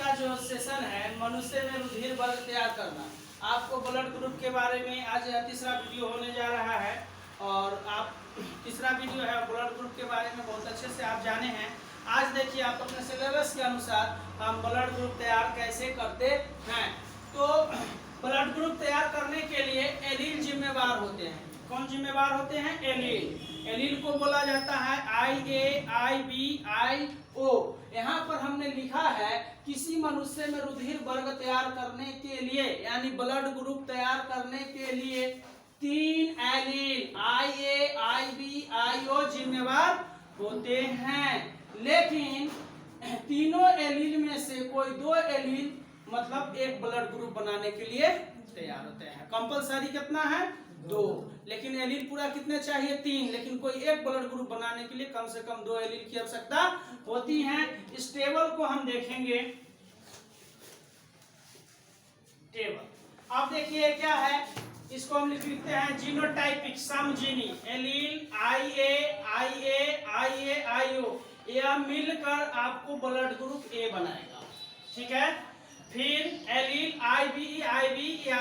का जो सेशन है मनुष्य में रुधिर वर्ग तैयार करना, आपको ब्लड ग्रुप के बारे में आज तीसरा वीडियो होने जा रहा है। और आप तीसरा वीडियो है ब्लड ग्रुप के बारे में बहुत अच्छे से आप जाने हैं। आज देखिए आप अपने सिलेबस के अनुसार हम ब्लड ग्रुप तैयार कैसे करते हैं। तो ब्लड ग्रुप तैयार करने के लिए एलील जिम्मेवार होते हैं। कौन जिम्मेवार होते हैं? एलील। एलील को बोला जाता है IA, IB, IO। यहाँ पर हमने लिखा है किसी मनुष्य में रुधिर वर्ग तैयार करने के लिए यानी ब्लड ग्रुप तैयार करने के लिए 3 एलील IA, IB, IO जिम्मेवार होते हैं। लेकिन तीनों एलील में से कोई 2 एलील मतलब एक ब्लड ग्रुप बनाने के लिए तैयार होते हैं। कंपलसरी कितना है? 2। लेकिन एलील पूरा कितने चाहिए? 3। लेकिन कोई एक ब्लड ग्रुप बनाने के लिए कम से कम 2 एलील की आवश्यकता होती है। इस टेबल को हम देखेंगे। टेबल आप देखिए क्या है, इसको हम लिखते हैं जीनोटाइपिक समजीनी एलील IA, IO। यह मिलकर आपको ब्लड ग्रुप A बनाएगा। ठीक है। फिर एलील IB या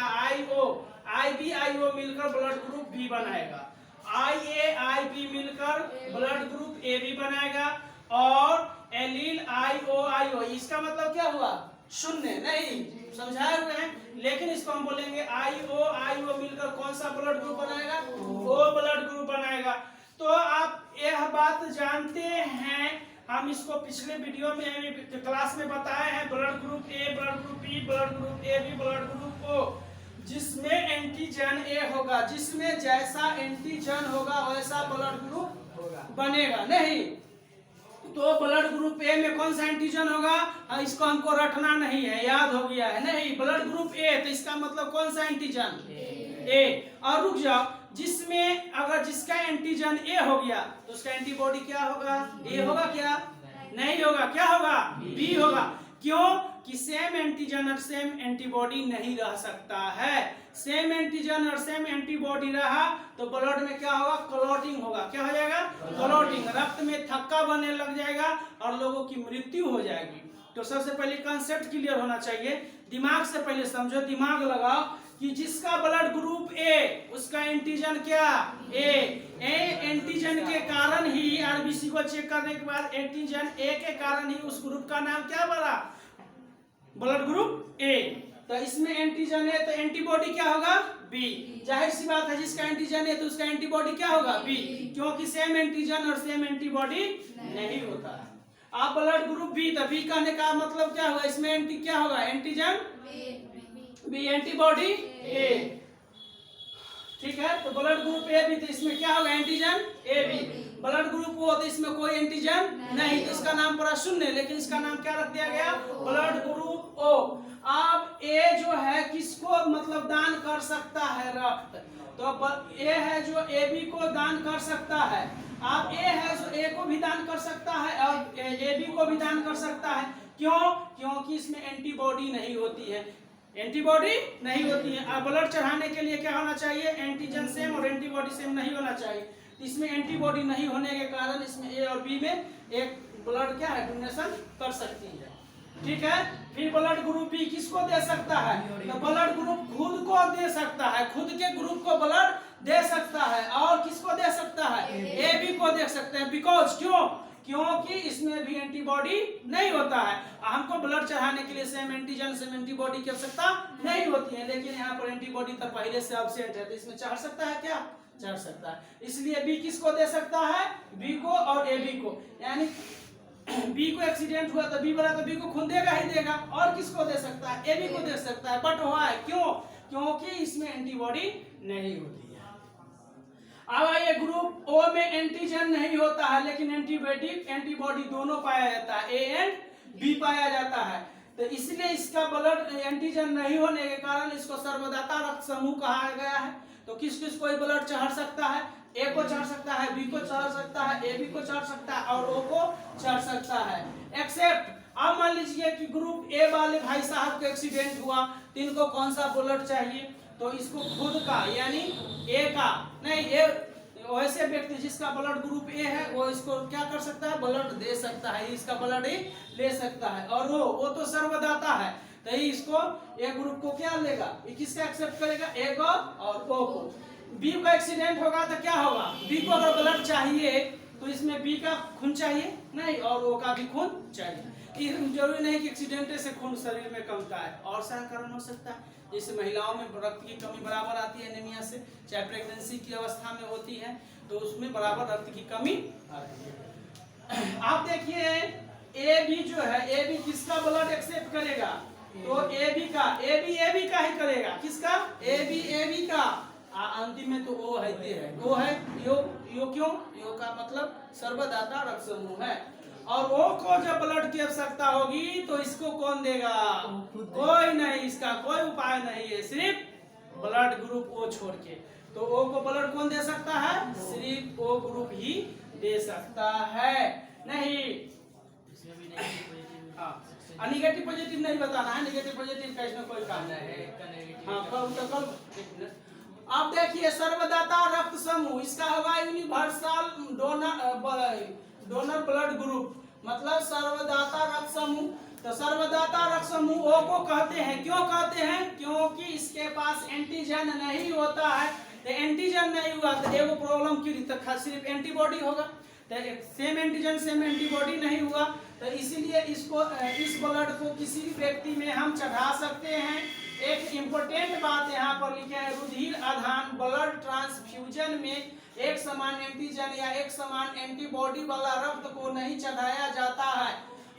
IO मिलकर ब्लड ग्रुप B बनाएगा। IA, IB मिलकर ब्लड ग्रुप AB बनाएगा। और एलील IO इसका मतलब क्या हुआ? शून्य नहीं, समझाए हुए हैं। लेकिन इसको हम बोलेंगे IO मिलकर कौन सा ब्लड ग्रुप बनाएगा? O ब्लड ग्रुप बनाएगा। तो आप यह बात जानते हैं, हम इसको पिछले वीडियो में क्लास में बताए हैं। Blood group A, blood group B, blood group AB, blood group O। जिसमें एंटीजन A होगा, जिसमें जैसा एंटीजन होगा वैसा ब्लड ग्रुप बनेगा। नहीं तो ब्लड ग्रुप A में कौन सा एंटीजन होगा? इसको हमको रटना नहीं है, याद हो गया है। नहीं, ब्लड ग्रुप A तो इसका मतलब कौन सा एंटीजन? A। और रुक जाओ, जिसमें अगर जिसका एंटीजन A हो गया तो उसका एंटीबॉडी क्या होगा? A होगा क्या? नहीं होगा। क्या होगा? B होगा। क्यों कि सेम एंटीजन और सेम एंटीबॉडी नहीं रह सकता है। सेम एंटीजन और सेम एंटीबॉडी रहा तो ब्लड में क्या होगा? क्लॉटिंग होगा। क्या हो जाएगा? क्लॉटिंग। रक्त में थक्का बनने लग जाएगा और लोगों की मृत्यु हो जाएगी। तो सबसे पहले कंसेप्ट क्लियर होना चाहिए। दिमाग से पहले समझो, दिमाग लगाओ कि जिसका ब्लड ग्रुप A उसका एंटीजन क्या? A एंटीजन के कारण ही RBC को चेक करने के बाद एंटीजन A के कारण ही उस ग्रुप का नाम क्या बना? Blood group A। तो इसमें एंटीजन है तो एंटीबॉडी क्या होगा? B। जाहिर सी बात है, जिसका एंटीजन है तो उसका एंटीबॉडी क्या होगा? B। क्योंकि सेम एंटीजन और सेम एंटीबॉडी नहीं होता है। आप ब्लड ग्रुप B, तो B कहने का मतलब क्या होगा? इसमें क्या होगा? Antigen B, antibody A। ठीक है। तो ब्लड ग्रुप A भी, तो इसमें क्या होगा? Antigen AB। Blood group O तो इसमें कोई एंटीजन नहीं, तो इसका नाम पूरा शून्य, लेकिन इसका नाम क्या रख दिया गया? Blood group O। अब A जो है किसको मतलब दान कर सकता है? रक्त। तो A है जो AB को दान कर सकता है। अब A है जो A को भी दान कर सकता है और AB को भी दान कर सकता है। क्यों? क्योंकि इसमें एंटीबॉडी नहीं होती है। एंटीबॉडी नहीं होती है। अब ब्लड चढ़ाने के लिए क्या होना चाहिए? एंटीजन सेम और एंटीबॉडी सेम नहीं होना चाहिए। इसमें एंटीबॉडी नहीं होने के कारण इसमें A और B में एक ब्लड क्या है? डोनेशन कर सकती है। ठीक है। फिर ब्लड ग्रुप B किसको दे सकता है? तो ब्लड ग्रुप खुद को दे सकता है, खुद के ग्रुप को ब्लड दे सकता है। और किसको दे सकता है? AB को दे सकते हैं। बिकॉज क्यों? क्योंकि इसमें भी एंटीबॉडी नहीं होता है। हमको ब्लड चढ़ाने के लिए सेम एंटीजन सेम एंटीबॉडी की आवश्यकता नहीं होती है। लेकिन यहाँ पर एंटीबॉडी तो पहले से एब्सेंट है, तो इसमें चढ़ सकता है क्या? चढ़ सकता है। इसलिए B किसको दे सकता है? B को और AB को। यानी B को एक्सीडेंट हुआ तो B बना तो B को खून देगा ही देगा। और किसको दे सकता है? AB को दे सकता है। बट हुआ है क्यों? क्योंकि इसमें एंटीबॉडी नहीं होती है। अब ये ग्रुप O में एंटीजन नहीं होता है, लेकिन एंटीबॉडी दोनों पाया जाता है, A एंड B पाया जाता है। तो इसलिए इसका ब्लड एंटीजन नहीं होने के कारण इसको सर्वदाता रक्त समूह कहा गया है। तो किस किस को ब्लड चढ़ सकता है? A को चढ़ सकता है, B को चढ़ सकता है, AB को चढ़ सकता है और O को चढ़ सकता है। एक्सेप्ट अब मान लीजिए कि ग्रुप A वाले भाई साहब को एक्सीडेंट हुआ, तो इनको कौन सा ब्लड चाहिए? तो इसको खुद का यानी A का नहीं, वैसे व्यक्ति जिसका ब्लड ग्रुप ए है वो इसको क्या कर सकता है, ब्लड दे सकता है, इसका ब्लड ही ले सकता है। और वो तो सर्वदाता है, तो इसको ए ग्रुप को क्या लेगा, ये किसका एक्सेप्ट करेगा, ए को और ओ को। बी का एक्सीडेंट होगा तो क्या होगा, बी को अगर ब्लड चाहिए तो इसमें बी का खून चाहिए नहीं, और ओ का भी खून चाहिए। जरूरी नहीं कि एक्सीडेंट से खून शरीर में कमता है, और सारा कारण हो सकता है, जैसे महिलाओं में रक्त की कमी बराबर आती है एनीमिया से, चाहे प्रेगनेंसी की अवस्था में होती है तो उसमें बराबर रक्त की कमी आती है। आप देखिए ए बी जो है, ए बी किसका ब्लड एक्सेप्ट करेगा, तो ए बी का ही करेगा, किसका, ए बी का। अंतिम में तो ओ है, वो है यो क्यों, यो का मतलब सर्वदाता रक्त समूह है। और ओ को जब ब्लड की आवश्यकता होगी तो इसको कौन देगा, कोई नहीं, इसका कोई उपाय नहीं है, सिर्फ ब्लड ग्रुप ओ छोड़ के। तो ओ को ब्लड कौन दे सकता है, सिर्फ ओ ग्रुप ही दे सकता है, नहीं निगेटिव पॉजिटिव नहीं बताना है, निगेटिव पॉजिटिव का इसमें कोई काम नहीं है। हाँ कल अब देखिए सर्वदाता रक्त समूह, इसका होगा यूनिवर्सल डोनर ब्लड ग्रुप, मतलब सर्वदाता रक्त समूह। तो सर्वदाता रक्त समूह ओ को कहते हैं, क्यों कहते हैं, क्योंकि इसके पास एंटीजन नहीं होता है। तो एंटीजन नहीं हुआ तो एगो प्रॉब्लम क्यों, तो सिर्फ एंटीबॉडी होगा, तो सेम एंटीजन सेम एंटीबॉडी नहीं हुआ, तो इसीलिए इसको इस ब्लड को किसी भी व्यक्ति में हम चढ़ा सकते हैं। एक इम्पोर्टेंट बात यहाँ पर लिखे है, रुधिर आधान ब्लड ट्रांसफ्यूजन में एक समान एंटीजन या एक समान एंटीबॉडी वाला रक्त को नहीं चढ़ाया जाता है,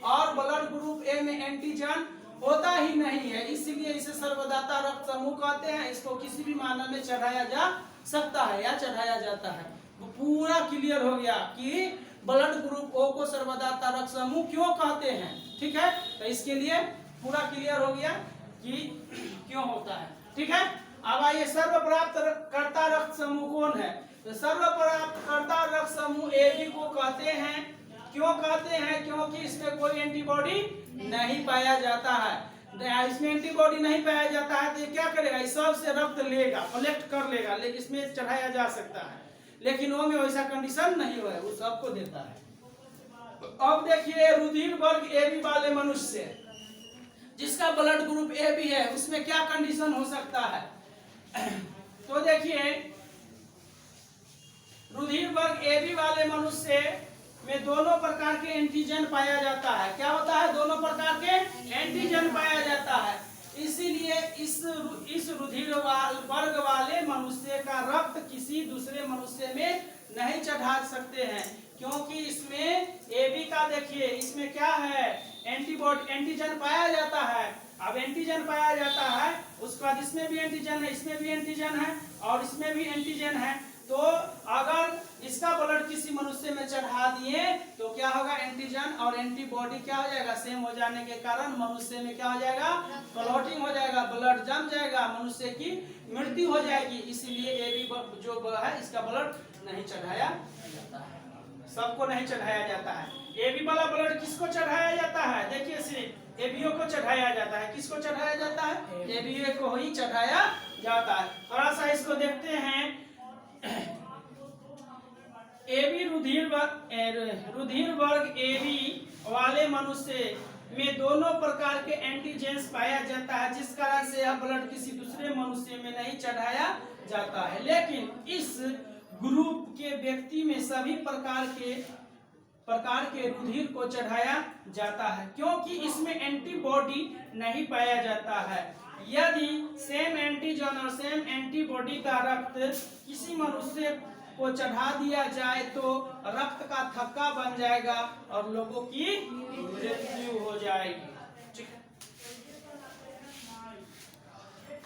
और ब्लड ग्रुप ए में एंटीजन होता ही नहीं है, इसलिए इसे सर्वदाता रक्त समूह कहते हैं। इसको किसी भी मानव में चढ़ाया जा सकता है या चढ़ाया जाता है। पूरा क्लियर हो गया कि ब्लड ग्रुप ओ को सर्वदाता रक्त समूह क्यों कहते हैं, ठीक है। तो इसके लिए पूरा क्लियर हो गया कि क्यों होता है, ठीक है। अब आइए सर्वप्राप्त कर्ता रक्त समूह कौन है, तो सर्वप्राप्त कर्ता रक्त समूह ए बी को कहते हैं। क्यों कहते हैं, क्योंकि इसमें कोई एंटीबॉडी नहीं पाया जाता है। इसमें एंटीबॉडी नहीं पाया जाता है तो ये क्या करेगा, इस सब से रक्त लेगा, कलेक्ट कर लेगा, लेकिन इसमें चढ़ाया जा सकता है, लेकिन वो में वैसा कंडीशन नहीं हुआ है, वो सबको देता है। अब देखिए रुधिर वर्ग ए बी वाले मनुष्य जिसका ब्लड ग्रुप ए बी है, उसमें क्या कंडीशन हो सकता है, तो देखिए रुधिर वर्ग ए बी वाले मनुष्य में दोनों प्रकार के एंटीजन पाया जाता है। क्या होता है, दोनों प्रकार के एंटीजन पाया जाता है, इसीलिए इस रुधिर वर्ग वाले मनुष्य का रक्त किसी दूसरे मनुष्य में नहीं चढ़ा सकते हैं, क्योंकि इसमें ए बी का देखिए, इसमें क्या है, एंटीजन पाया जाता है। अब एंटीजन पाया जाता है, उसके बाद इसमें भी एंटीजन है, इसमें भी एंटीजन है, और इसमें भी एंटीजन है। तो अगर इसका ब्लड किसी मनुष्य में चढ़ा दिए तो क्या होगा, एंटीजन और एंटीबॉडी क्या हो जाएगा, सेम हो जाने के कारण मनुष्य में क्या हो जाएगा, क्लॉटिंग हो जाएगा, ब्लड जम जाएगा, मनुष्य की मृत्यु हो जाएगी। इसीलिए ए बी जो है इसका ब्लड नहीं चढ़ाया जाता है, सबको नहीं चढ़ाया जाता है। ए बी वाला ब्लड किसको चढ़ाया जाता है, देखिए सिर्फ ए बी को चढ़ाया जाता है, किसको चढ़ाया जाता है, ए बी को ही चढ़ाया जाता है। थोड़ा सा इसको देखते हैं, ए बी रुधिर वर्ग ए बी वाले मनुष्य में दोनों प्रकार के एंटीजेंस पाया जाता है, जिस कारण से यह ब्लड किसी दूसरे मनुष्य में नहीं चढ़ाया जाता है। लेकिन इस ग्रुप के व्यक्ति में सभी प्रकार के रुधिर को चढ़ाया जाता है, क्योंकि इसमें एंटीबॉडी नहीं पाया जाता है। यदि सेम एंटीजन और सेम एंटीबॉडी का रक्त किसी मनुष्य को चढ़ा दिया जाए तो रक्त का थक्का बन जाएगा और लोगों की मृत्यु हो जाएगी।